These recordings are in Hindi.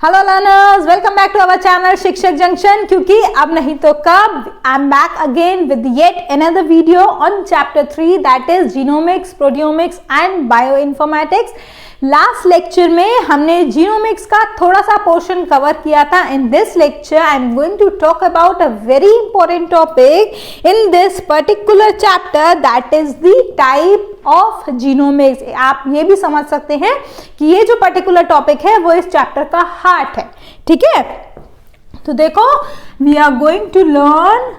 Hello learners, welcome back to our channel Shikshak junction. क्योंकि अब नहीं तो कब, I am back again with yet another video on chapter 3 that is genomics, proteomics and bioinformatics. Last lecture में हमने जीनोमिक्स का थोड़ा सा पोर्शन कवर किया था। In this lecture I am going to talk about a very important topic in this particular chapter that is the type of genomics. आप ये भी समझ सकते हैं कि ये जो पर्टिकुलर टॉपिक है वो इस चैप्टर का हार्ट है। ठीक है, तो देखो, we are going to learn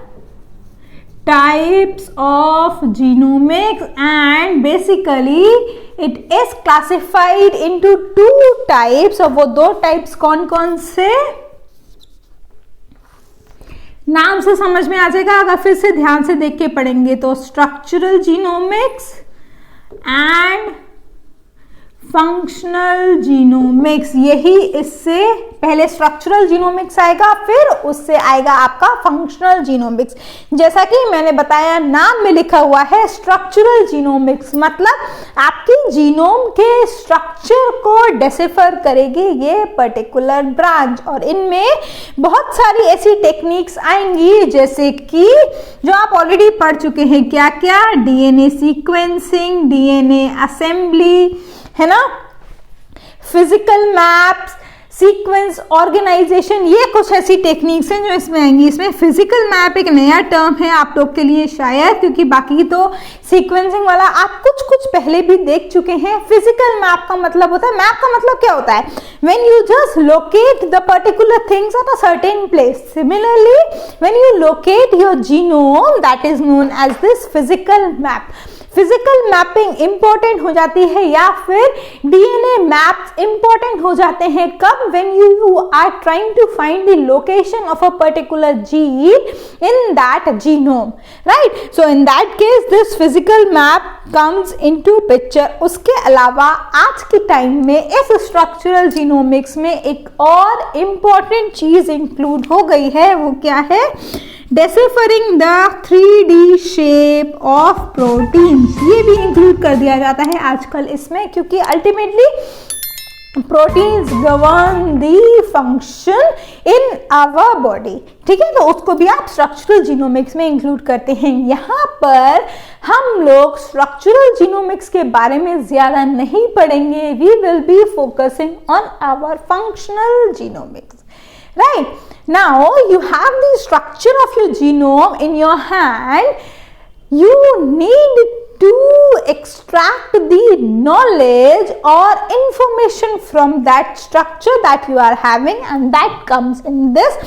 types of genomics and basically it is classified into two types। और वो दो टाइप्स कौन कौन से, नाम से समझ में आ जाएगा। अगर फिर से ध्यान से देख के पढ़ेंगे तो structural genomics and functional genomics, यही इससे पहले स्ट्रक्चरल जीनोमिक्स आएगा, फिर उससे आएगा आपका फंक्शनल जीनोमिक्स। जैसा कि मैंने बताया, नाम में लिखा हुआ है स्ट्रक्चरल जीनोमिक्स, मतलब आपकी जीनोम के स्ट्रक्चर को डिसिफर करेगी ये पर्टिकुलर ब्रांच। और इनमें बहुत सारी ऐसी टेक्निक्स आएंगी जैसे कि जो आप ऑलरेडी पढ़ चुके हैं, क्या क्या, डीएनए सीक्वेंसिंग, डीएनए असेंबली, है ना, फिजिकल मैप्स, सीक्वेंस ऑर्गेनाइजेशन, ये कुछ ऐसी टेक्निक्स हैं जो इसमें आएंगी। इसमें फिजिकल मैप एक नया टर्म है आप लोग के लिए शायद, क्योंकि बाकी तो सीक्वेंसिंग वाला आप कुछ पहले भी देख चुके हैं। फिजिकल मैप का मतलब होता है, मैप का मतलब क्या होता है, when you just locate the particular things at a certain place. Similarly when you locate your genome that is known as this physical map. Physical mapping important हो जाती है या फिर डीएनए मैप्स इंपॉर्टेंट हो जाते हैं कब, when you are trying to find the location of a particular gene in that genome, right. So in that case this physical map comes into picture. उसके अलावा आज के टाइम में इस स्ट्रक्चरल जीनोमिक्स में एक और इंपॉर्टेंट चीज इंक्लूड हो गई है, वो क्या है, deciphering the 3D shape of proteins। ये भी इंक्लूड कर दिया जाता है आजकल इसमें, क्योंकि ultimately proteins govern the function in our body. ठीक है, तो उसको भी आप स्ट्रक्चरल जीनोमिक्स में इंक्लूड करते हैं। यहाँ पर हम लोग स्ट्रक्चरल जीनोमिक्स के बारे में ज्यादा नहीं पढ़ेंगे, we will be focusing on our functional genomics, right? Now you have the structure of your genome in your hand. You need to extract the knowledge or information from that structure that you are having, and that comes in this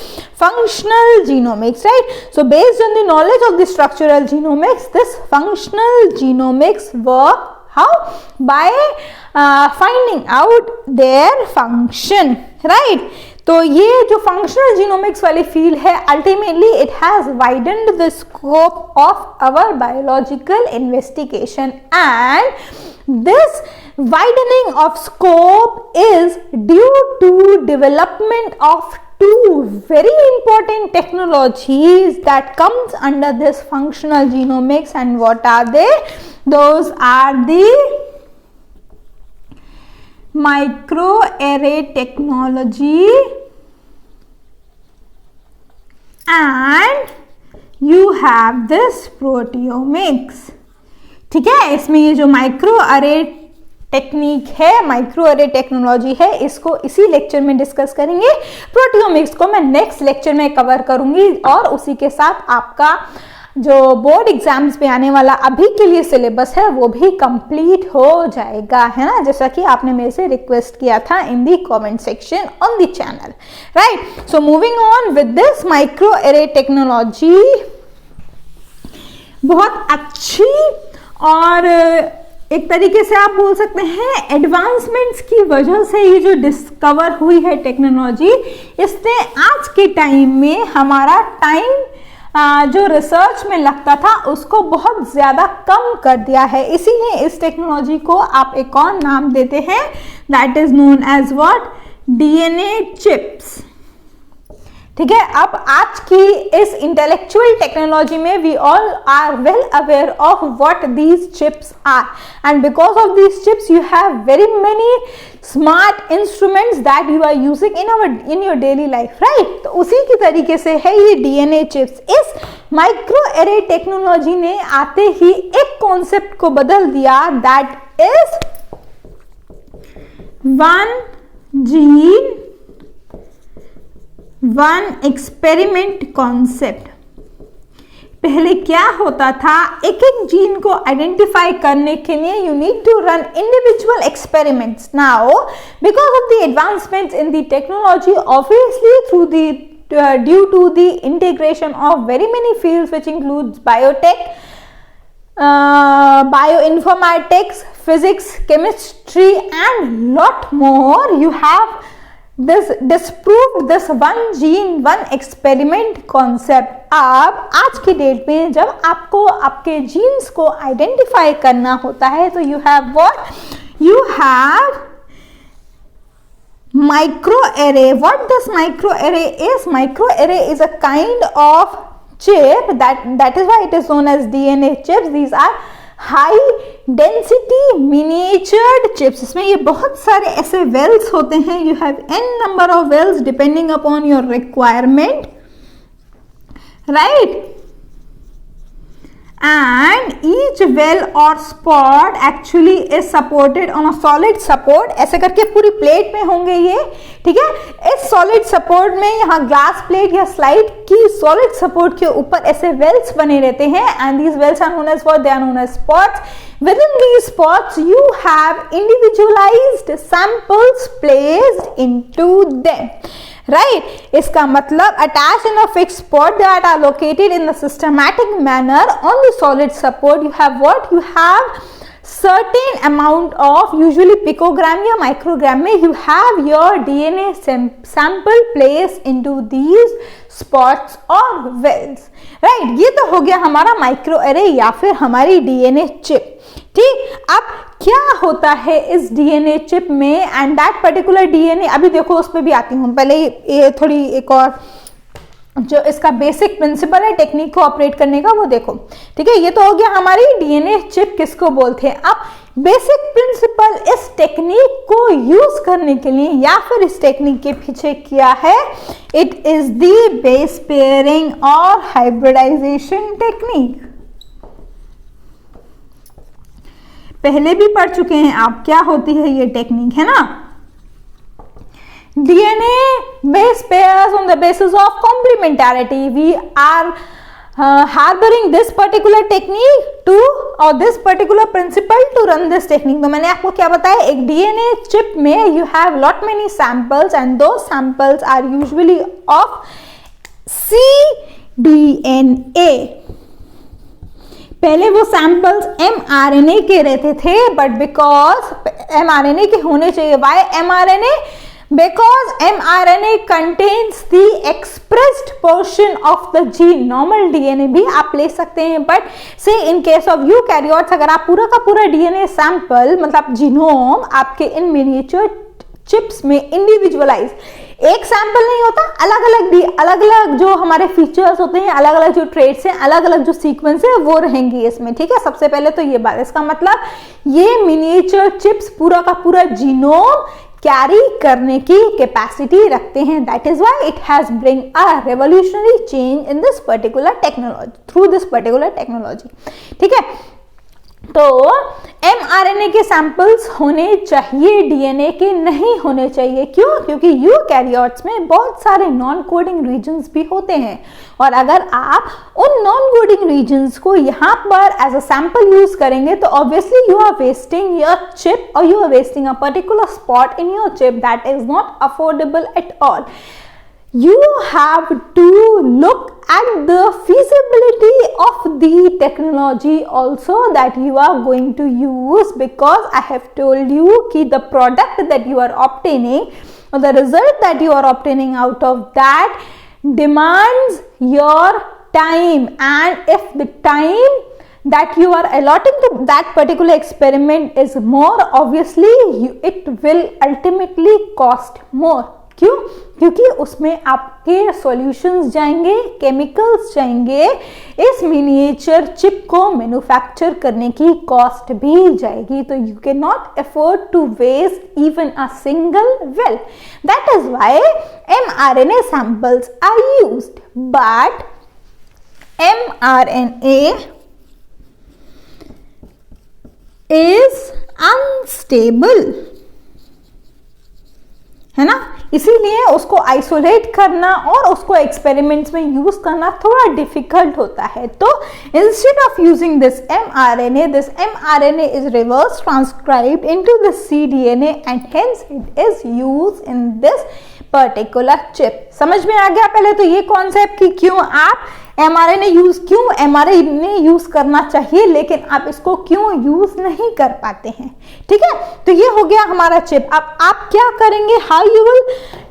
functional genomics, right? So based on the knowledge of the structural genomics, this functional genomics work how? By finding out their function, right? तो ये जो फंक्शनल जीनोमिक्स वाली फील्ड है, ultimately it has widened the scope of our biological investigation, and this widening of scope is due to development of two very important technologies that comes under this functional genomics. And what are they? Those are the microarray technology and you have this proteomics। ठीक है, इसमें ये जो माइक्रो अरे टेक्निक है, माइक्रो अरे टेक्नोलॉजी है, इसको इसी लेक्चर में डिस्कस करेंगे। प्रोटियोमिक्स को मैं नेक्स्ट लेक्चर में कवर करूंगी, और उसी के साथ आपका जो बोर्ड एग्जाम्स पे आने वाला अभी के लिए सिलेबस है वो भी कंप्लीट हो जाएगा, है ना, जैसा कि आपने मेरे से रिक्वेस्ट किया था in the comment section on the channel, right. So moving on with this microarray technology, बहुत अच्छी और एक तरीके से आप बोल सकते हैं एडवांसमेंट्स की वजह से ये जो डिस्कवर हुई है टेक्नोलॉजी, इसने आज के टाइम में हमारा टाइम जो रिसर्च में लगता था उसको बहुत ज्यादा कम कर दिया है। इसीलिए इस टेक्नोलॉजी को आप एक और नाम देते हैं, that is known as what, DNA chips, ठीक है, अब आज की इस इंटेलेक्चुअल टेक्नोलॉजी में we all are well aware of what these chips are, and because of these chips you have very many smart instruments that you are using in your daily life, right. तो उसी की तरीके से है ये डीएनए चिप्स। इस माइक्रो एरे टेक्नोलॉजी ने आते ही एक कॉन्सेप्ट को बदल दिया, that is one gene one experiment concept. पहले क्या होता था, एक एक जीन को आइडेंटिफाई करने के लिए you need to run individual experiments. Now because of the advancements in the technology, obviously through the due to the integration of very many fields which includes biotech, bioinformatics, physics, chemistry and lot more, you have this disproved this one gene one experiment concept। अब आज की डेट में जब आपको आपके जीन्स को आइडेंटिफाई करना होता है तो you have what? You have microarray। What this microarray is? Microarray is a kind of chip that is why it is known as DNA chips। These are high density miniatured chips। इसमें ये बहुत सारे ऐसे wells होते हैं, you have n number of wells depending upon your requirement, right? And each well or spot actually is supported on a solid support। ऐसे करके पूरी प्लेट में होंगे ये, ठीक है। इस सॉलिड सपोर्ट में यहाँ ग्लास प्लेट या स्लाइड की सॉलिड सपोर्ट के ऊपर ऐसे वेल्स बने रहते हैं, and these wells are known as what? They are known as spots. Within these spots you have individualized samples placed into them, right? इसका मतलब attached in a fixed spot that are located in a systematic manner on the solid support, you have what? You have certain amount of, usually picogram या microgram में, you have your DNA sample placed into these spots or wells, right? ये तो हो गया हमारा माइक्रो एरे या फिर हमारी डीएनए चिप, ठीक। अब क्या होता है इस डीएनए चिप में, एंड दैट पर्टिकुलर डीएनए, अभी देखो उस पर भी आती हूँ, पहले ये थोड़ी एक और जो इसका बेसिक प्रिंसिपल है टेक्निक को ऑपरेट करने का वो देखो, ठीक है। ये तो हो गया हमारी डीएनए चिप किसको बोलते हैं। अब बेसिक प्रिंसिपल इस टेक्निक को यूज करने के लिए या फिर इस टेक्निक के पीछे किया है, it is the base pairing और हाइब्रिडाइजेशन टेक्निक। पहले भी पढ़ चुके हैं आप क्या होती है ये टेक्निक, है ना। DNA base pairs on the basis of complementarity. We are harboring this particular technique to or this particular principle to run this technique। तो मैंने आपको क्या बताया, एक DNA chip में you have lot many samples and those samples are usually of cDNA। पहले वो सैंपल्स mRNA के रहते थे, बट बिकॉज mRNA के होने चाहिए, Y mRNA? Because mRNA contains the expressed portion of the gene। normal DNA भी आप ले सकते हैं, बट से इन केस ऑफ यूकैरियोट्स अगर आप पूरा का पूरा DNA सैंपल मतलब जीनोम आपके इन मिनिएचर चिप्स में इंडिविजुअलाइज, एक सैंपल नहीं होता, अलग अलग जो हमारे फीचर्स होते हैं, अलग अलग जो ट्रेट्स हैं, अलग अलग जो सीक्वेंस है वो रहेंगी इसमें, ठीक है। सबसे पहले तो ये बात, इसका मतलब ये मिनिएचर चिप्स पूरा का पूरा जीनोम कैरी करने की कैपेसिटी रखते हैं। That is why it has bring a revolutionary change in this particular technology, through this particular technology, ठीक है। तो mRNA के सैंपल्स होने चाहिए, डीएनए के नहीं होने चाहिए। क्यों? क्योंकि यूकैरियोट्स में बहुत सारे नॉन कोडिंग रीजन्स भी होते हैं, और अगर आप उन नॉन कोडिंग रीजन्स को यहाँ पर एज अ सैंपल यूज करेंगे तो obviously you are wasting your chip और you are wasting a particular spot in your chip that is not affordable at all. You have to look at the feasibility of the technology also that you are going to use, because I have told you कि the product that you are obtaining or the result that you are obtaining out of that demands your time, and if the time that you are allotting to that particular experiment is more, obviously it will ultimately cost more, क्यों? क्योंकि उसमें आपके सॉल्यूशंस जाएंगे, केमिकल्स जाएंगे, इस मिनिएचर चिप को मैन्युफैक्चर करने की कॉस्ट भी जाएगी। तो you can not afford to waste even a single well. That is why mRNA samples are used, but mRNA is unstable, है ना, इसीलिए उसको आइसोलेट करना और उसको एक्सपेरिमेंट्स में यूज करना थोड़ा डिफिकल्ट होता है। तो instead of using this mRNA is reverse transcribed into the cDNA and hence it is used in this particular chip। समझ में आ गया पहले तो ये कॉन्सेप्ट कि क्यों आप mRNA यूज करना चाहिए लेकिन आप इसको क्यों यूज नहीं कर पाते हैं। ठीक है, तो ये हो गया हमारा चिप। अब आप क्या करेंगे, how you will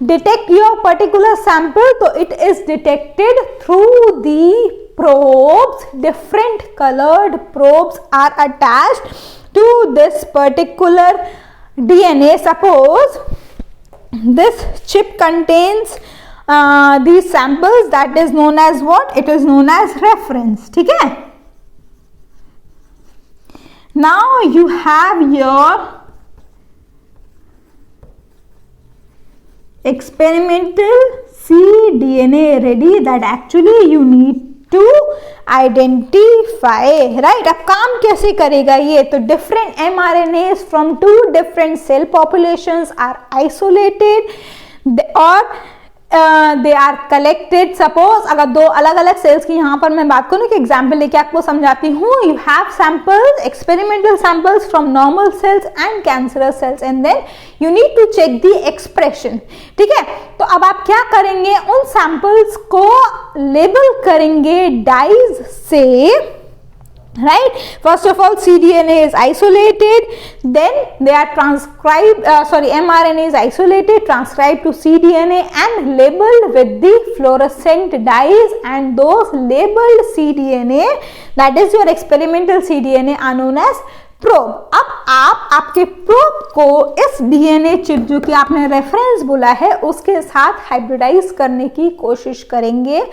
detect your particular sample? तो it is detected through the probes, different colored probes are attached to this particular DNA. Suppose this chip contains these samples, that is known as what? It is known as reference. ठीक है, now you have your experimental cDNA ready that actually you need to identify, right? अब काम कैसे करेगा ये? तो different mRNAs from two different cell populations are isolated और they are collected। Suppose अगर दो अलग अलग सेल्स की यहाँ पर मैं बात करूँ कि एग्जाम्पल लेके आपको समझाती हूँ। You have samples, experimental samples from normal cells and cancerous cells and then you need to check the expression। ठीक है, तो अब आप क्या करेंगे, उन सैंपल्स को लेबल करेंगे डाइज से। Right, first of all cDNA is isolated, then they are transcribed, mRNA is isolated, transcribed to cDNA and labeled with the fluorescent dyes, and those labeled cDNA, that is your experimental cDNA, are known as probe। अब आप आपके प्रोब को इस डीएनए चिप जो कि आपने रेफरेंस बोला है उसके साथ हाइब्रिडाइज करने की कोशिश करेंगे।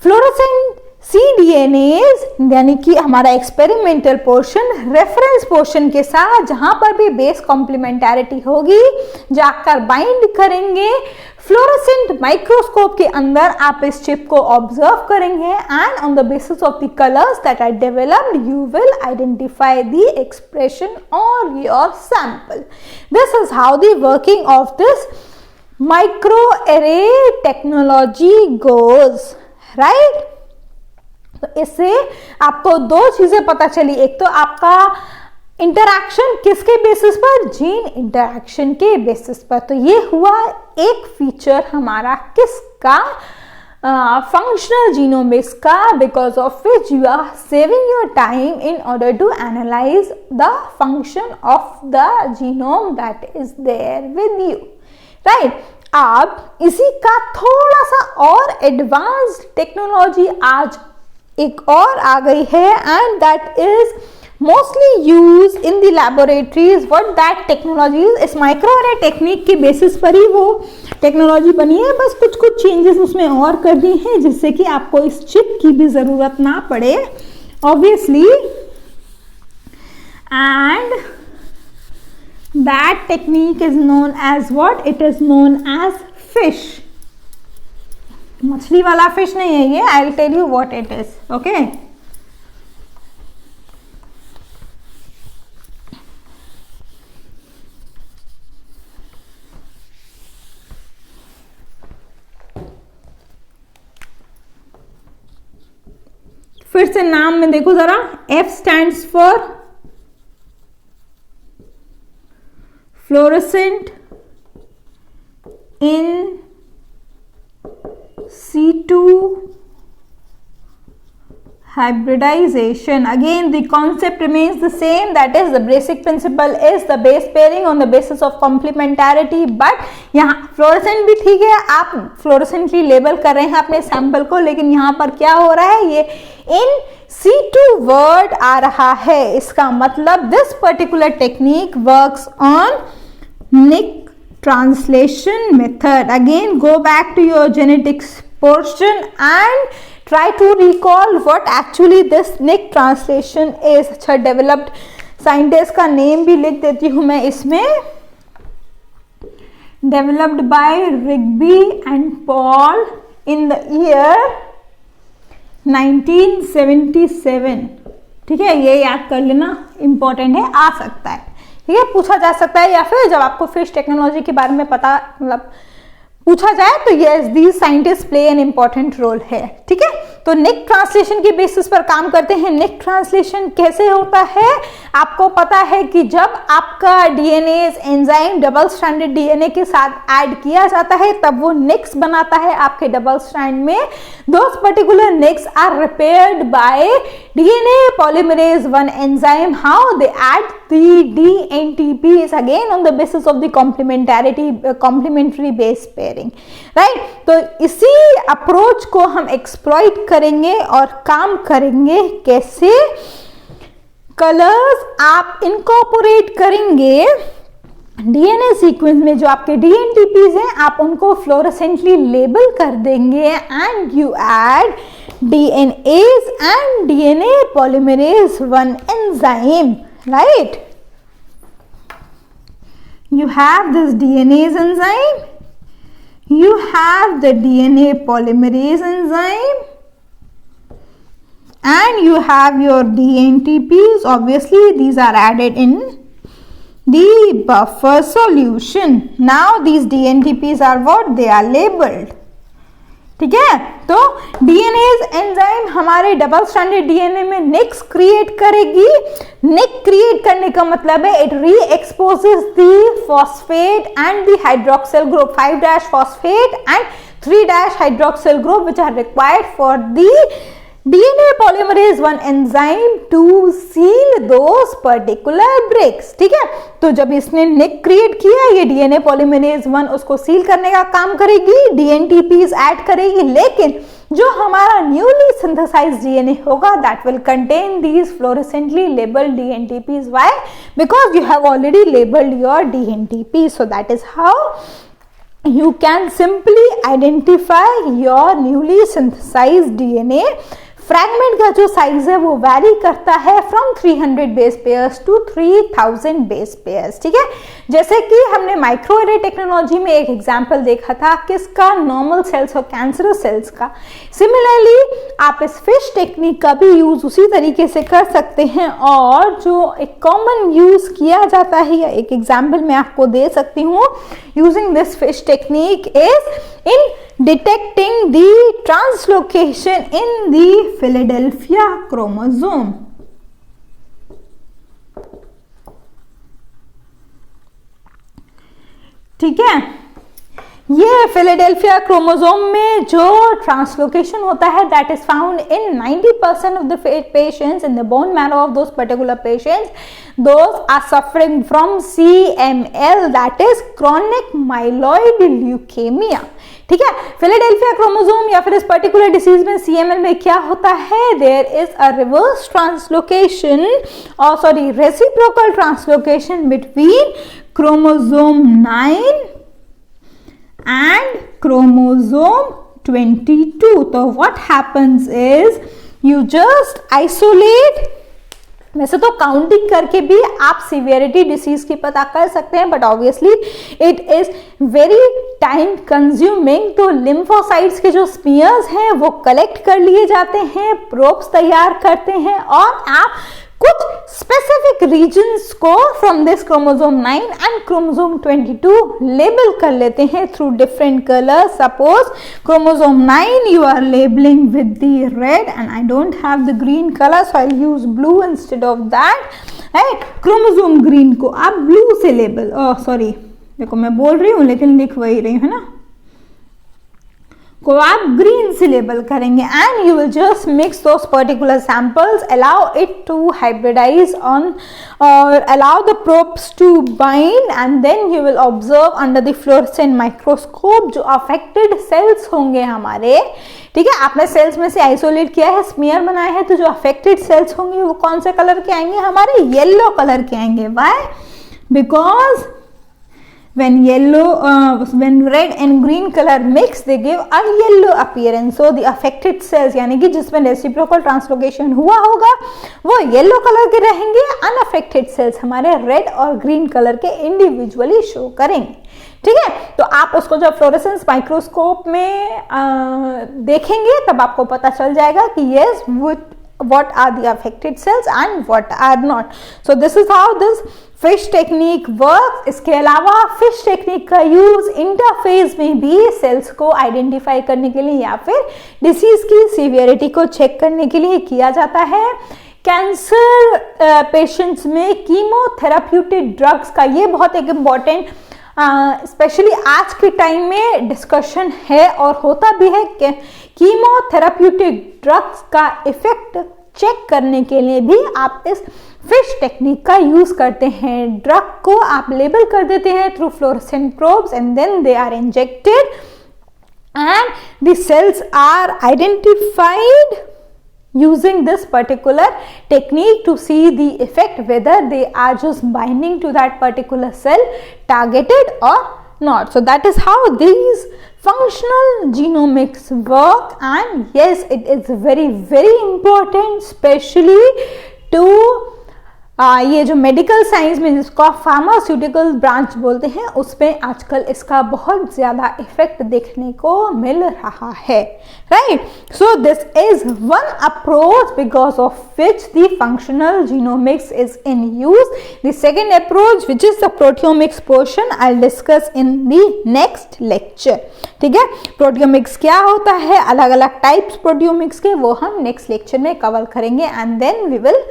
फ्लोरोसेंट cDNAs यानी कि हमारा एक्सपेरिमेंटल पोर्शन रेफरेंस पोर्शन के साथ जहां पर भी बेस कॉम्प्लीमेंटैरिटी होगी जाकर बाइंड करेंगे। फ्लोरोसेंट माइक्रोस्कोप के अंदर आप इस चिप को ऑब्जर्व करेंगे and on the basis of the colours that are developed you will identify the expression और your sample. This is how the working of this microarray technology goes, right. तो इससे आपको दो चीजें पता चली, एक तो आपका इंटरैक्शन किसके बेसिस पर, जीन इंटरैक्शन के बेसिस पर। तो ये हुआ एक फीचर हमारा किसका, फंक्शनल जीनोमिक्स का, because of which you are saving your time in order to analyse the function of the genome that is there with you, right. अब इसी का थोड़ा सा और एडवांस्ड टेक्नोलॉजी आज एक और आ गई है and that is mostly use in the laboratories. What that technology is, इस माइक्रोएरे टेक्निक के बेसिस पर ही वो टेक्नोलॉजी बनी है, बस कुछ कुछ चेंजेस उसमें और कर दी हैं जिससे कि आपको इस चिप की भी जरूरत ना पड़े obviously. And that technique is known as what, it is known as fish. मछली वाला फिश नहीं है ये, I will tell you what it is, okay. फिर से नाम में देखो जरा, F stands for fluorescent in C2 hybridization. Again the concept remains the same, that is the basic principle is the base pairing on the basis of complementarity, but यहाँ फ्लोरोसेंट भी ठीक है, आप फ्लोरोसेंटली लेबल कर रहे हैं अपने सैंपल को, लेकिन यहाँ पर क्या हो रहा है, ये इन C2 वर्ड आ रहा है। इसका मतलब this particular technique works on translation method. Again, go back to your genetics portion and try to recall what actually this Nick translation is. अच्छा, developed scientist का name भी लिख देती हूँ मैं इसमें. Developed by Rigby and Paul in the year 1977. ठीक है, ये याद कर लेना, इंपॉर्टेंट है, आ सकता है. ठीक है, पूछा जा सकता है, या फिर जब आपको फिश टेक्नोलॉजी के बारे में पता मतलब पूछा जाए तो yes, these scientist play an important role है. ठीक है, तो निक ट्रांसलेशन के बेसिस पर काम करते हैं. निक ट्रांसलेशन कैसे होता है? आपको पता है कि जब आपका DNA enzyme double stranded DNA के साथ ऐड किया जाता है तब वो निक्स बनाता है आपके डबल स्ट्रैंड में. Those particular nicks are repaired by DNA polymerase 1 enzyme. How they add the DNTPs again on the basis of the complementary base pairing, right? तो इसी अप्रोच को हम एक्सप्लॉइट करेंगे और काम करेंगे. कैसे? कलर्स आप इनकॉर्पोरेट करेंगे डीएनए सीक्वेंस में. जो आपके DNTPs हैं आप उनको फ्लोरेसेंटली लेबल कर देंगे and you add DNAs and DNA polymerase 1 enzyme. Right? You have this DNase enzyme, you have the DNA polymerase enzyme, and you have your DNTPs. Obviously these are added in the buffer solution. Now these DNTPs are what? They are labeled. ठीक है, तो डीएनएज एंजाइम हमारे डबल स्ट्रैंडेड डीएनए में निक्स क्रिएट करेगी. निक क्रिएट करने का मतलब है it reexposes the phosphate and the hydroxyl group 5' phosphate and 3' hydroxyl group which are required for the DNA polymerase 1 enzyme to seal those particular bricks. ठीक है, तो जब इसने निक क्रिएट किया, ये DNA polymerase 1 उसको सील करने का काम करेगी, DNTPs ऐड करेगी. लेकिन जो हमारा न्यूली सिंथेसाइज्ड DNA होगा that will contain these fluorescently labeled DNTPs. Why? Because you have already labeled your DNTP. So that is how you can simply identify your newly synthesized DNA. Fragment का जो साइज है वो वैरी करता है from 300 base pairs to 3000 base pairs. ठीक है, जैसे कि हमने माइक्रोएरे टेक्नोलॉजी में एक एग्जांपल देखा था किसका, नॉर्मल सेल्स और कैंसरस सेल्स का. सिमिलरली आप इस फिश टेक्निक का भी यूज उसी तरीके से कर सकते हैं. और जो एक कॉमन यूज किया जाता है, या एक एग्जाम्पल मैं आपको दे सकती हूँ using this fish technique is in detecting the translocation in the Philadelphia chromosome. ठीक है, ये फिलाडेल्फिया क्रोमोसोम में जो ट्रांसलोकेशन होता है that is found in 90% of the patients in the bone marrow of those particular patients. Those are suffering from CML, that is chronic myeloid leukaemia. ठीक है, फिलाडेल्फिया क्रोमोसोम या फिर इस पर्टिकुलर डिसीज में CML में क्या होता है, there is a reverse translocation और sorry reciprocal translocation between chromosome 9 and chromosome 22. So what happens is you just isolate. वैसे तो काउंटिंग करके भी आप सीवियरिटी डिसीज की पता कर सकते हैं, but obviously it is very time consuming. तो लिम्फोसाइट्स के जो स्पीयर्स हैं वो कलेक्ट कर लिए जाते हैं, प्रोब्स तैयार करते हैं और आप कुछ स्पेसिफिक रीजन्स को from this chromosome 9 and chromosome 22 label कर लेते हैं through different colour. Suppose chromosome 9 you are labelling with the red and I don't have the green colour so I will use blue instead of that. Right, chromosome green को आप ब्लू से लेबल, सॉरी देखो मैं बोल रही हूँ लेकिन लिख वही रही हूँ ना, को आप ग्रीन से लेबल करेंगे and you will just mix those particular samples, allow it to hybridise on और allow the probes to bind and then you will observe under the fluorescent microscope जो अफेक्टेड सेल्स होंगे हमारे. ठीक है, आपने सेल्स में से आइसोलेट किया है, स्मीयर बनाया है, तो जो अफेक्टेड सेल्स होंगे वो कौन से कलर के आएंगे, हमारे येलो कलर के आएंगे. Why? Because when red and green color mix, they give a yellow appearance. So the affected cells यानी कि जिसमें reciprocal translocation हुआ होगा वो येलो कलर के रहेंगे, अनअफेक्टेड सेल्स हमारे रेड और ग्रीन कलर के इंडिविजुअली शो करेंगे। ठीक है, तो आप उसको जब फ्लोरेसेंस माइक्रोस्कोप में देखेंगे तब आपको पता चल जाएगा कि yes, what are the affected cells and what are not. So this is how this fish technique work. इसके अलावा फिश टेक्निक का यूज इंटरफेस में भी सेल्स को आइडेंटिफाई करने के लिए या फिर डिसीज की सीवियरिटी को चेक करने के लिए किया जाता है। कैंसर पेशेंट्स में कीमोथेराप्यूटिक ड्रग्स का ये बहुत एक इम्पॉर्टेंट स्पेशली आज के टाइम में डिस्कशन है और होता भी है कि कीमोथेराप्यूटिक ड्रग्स का इफेक्ट चेक करने के लिए भी आप इस फिश टेक्निक का यूज करते हैं। ड्रग को आप लेबल कर देते हैं through fluorescent probes and then they are injected and the cells are identified using this particular technique to see the effect whether they are just binding to that particular cell targeted or not. So that is how these functional genomics work, and yes, it is very very important especially to ये जो मेडिकल साइंस में जिसको आप फार्मास्यूटिकल ब्रांच बोलते हैं उसमें आजकल इसका बहुत ज़्यादा इफेक्ट देखने को मिल रहा है, right. So this is one approach because of which the functional genomics is in use. The second approach which is the proteomics portion I discuss in the next lecture. ठीक है, प्रोटियोमिक्स क्या होता है, अलग अलग टाइप्स प्रोटियोमिक्स के, वो हम नेक्स्ट लेक्चर में कवर करेंगे and then we will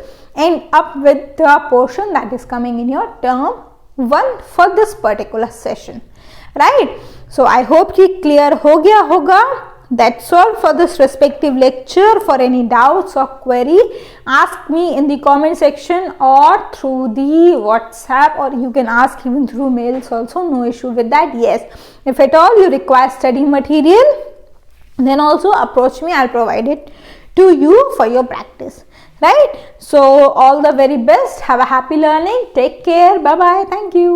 end up with the portion that is coming in your term 1 for this particular session, right? So I hope कि clear हो गया होगा। That's all for this respective lecture. For any doubts or query, ask me in the comment section or through the WhatsApp, or you can ask even through mails also, no issue with that. Yes, if at all you require study material, then also approach me, I'll provide it to you for your practice. Right? So all the very best. Have a happy learning. Take care. Bye bye. Thank you.